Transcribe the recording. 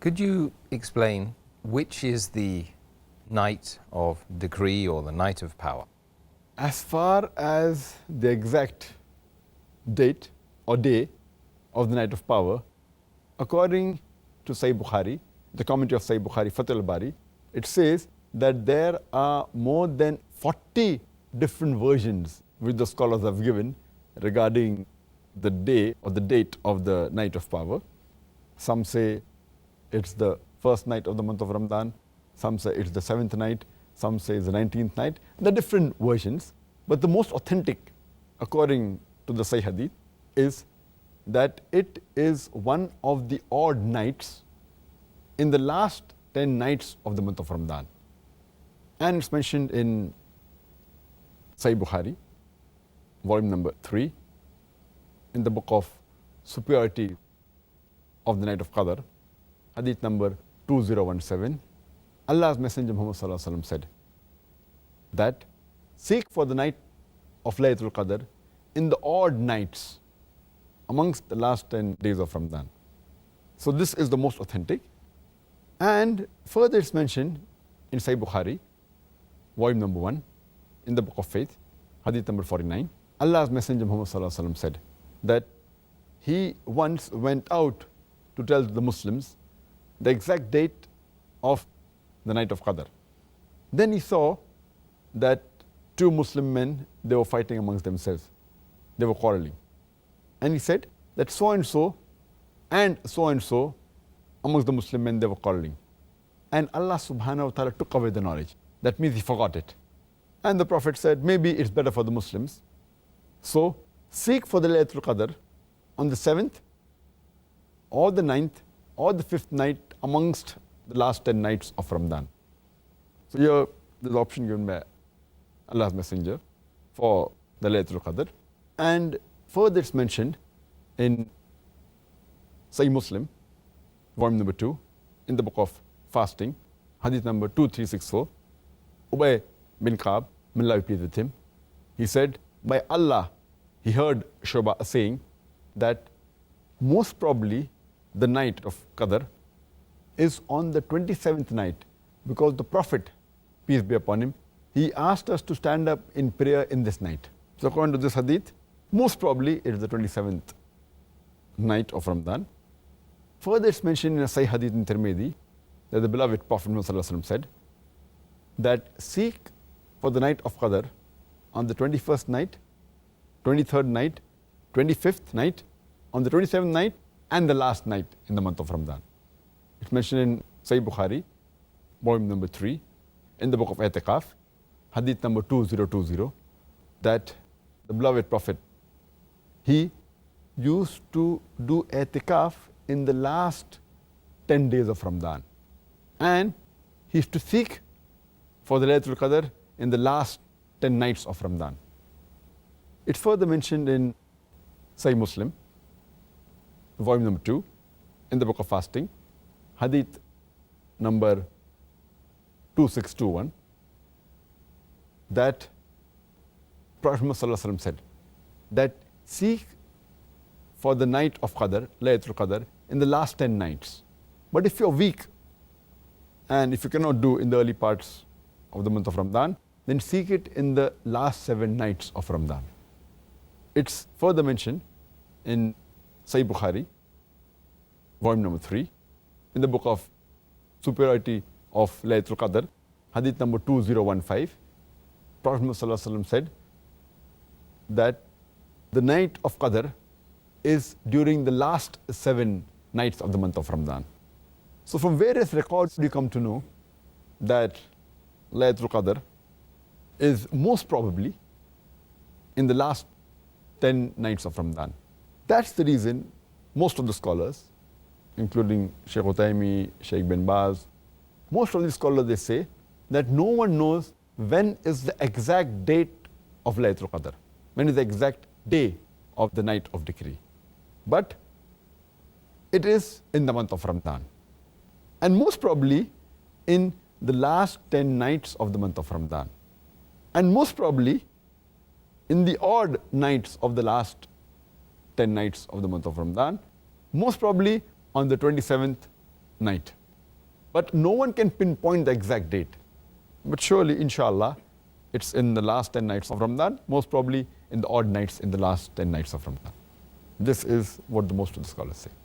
Could you explain which is the night of decree or the night of power? As far as the exact date or day of the night of power, according to Sahih Bukhari, the commentary of Sahih Bukhari, Fath al-Bari, it says that there are more than 40 different versions which the scholars have given regarding the day or the date of the night of power. Some say it's the first night of the month of Ramadan, some say it's the 7th night, some say it's the 19th night. There are different versions, but the most authentic, according to the Sahih Hadith, is that it is one of the odd nights in the last 10 nights of the month of Ramadan. And it's mentioned in Sahih Bukhari, volume number 3, in the book of superiority of the night of Qadr, hadith number 2017. Allah's Messenger Muhammad Sallallahu Alaihi Wasallam said that seek for the night of Laylatul Qadr in the odd nights amongst the last 10 days of Ramadan. So this is the most authentic. And further it's mentioned in Sahih Bukhari, volume number 1, in the book of faith, hadith number 49. Allah's Messenger Muhammad Sallallahu Alaihi Wasallam said that he once went out to tell the Muslims the exact date of the night of Qadr. Then he saw that two Muslim men, they were fighting amongst themselves. They were quarreling. And he said that so and so amongst the Muslim men, they were quarreling. And Allah subhanahu wa ta'ala took away the knowledge. That means he forgot it. And the Prophet said, maybe it's better for the Muslims. So seek for the Laylatul Qadr on the 7th or the 9th or the 5th night amongst the last 10 nights of Ramadan. So here there's the option given by Allah's Messenger for the Laylatul Qadr. And further it's mentioned in Sahih Muslim, volume number 2, in the book of fasting, hadith number 2364, Ubay bin Ka'b, may Allah be pleased with him, he said, by Allah, he heard Shu'bah saying that most probably the night of Qadr is on the 27th night, because the Prophet, peace be upon him, he asked us to stand up in prayer in this night. So according to this hadith, most probably it is the 27th night of Ramadan. Further it's mentioned in a Sahih hadith in Tirmidhi that the beloved Prophet Muhammad said that seek for the night of Qadr on the 21st night, 23rd night, 25th night, on the 27th night, and the last night in the month of Ramadan. It's mentioned in Sahih Bukhari, volume number 3, in the book of I'tikaf, hadith number 2020, that the beloved Prophet, he used to do I'tikaf in the last 10 days of Ramadan. And he used to seek for the Laylatul Qadr in the last 10 nights of Ramadan. It's further mentioned in Sahih Muslim, volume number 2, in the book of fasting, hadith number 2621, that Prophet Muhammad said that seek for the night of Qadr, Laylatul Qadr, in the last 10 nights. But if you're weak and if you cannot do in the early parts of the month of Ramadan, then seek it in the last 7 nights of Ramadan. It's further mentioned in Sahih Bukhari, volume number 3, in the book of superiority of Laylatul Qadr, hadith number 2015, Prophet Muhammad said that the night of Qadr is during the last 7 nights of the month of Ramadan. So from various records we come to know that Laylatul Qadr is most probably in the last 10 nights of Ramadan. That's the reason most of the scholars, including Sheikh Uthaymeen, Sheikh bin Baz, most of the scholars, they say that no one knows when is the exact date of Laylatul Qadr, when is the exact day of the night of decree. But it is in the month of Ramadan. And most probably in the last 10 nights of the month of Ramadan. And most probably in the odd nights of the last 10 nights of the month of Ramadan. Most probably on the 27th night. But no one can pinpoint the exact date. But surely, inshallah, it's in the last 10 nights of Ramadan, most probably in the odd nights in the last 10 nights of Ramadan. This is what the most of the scholars say.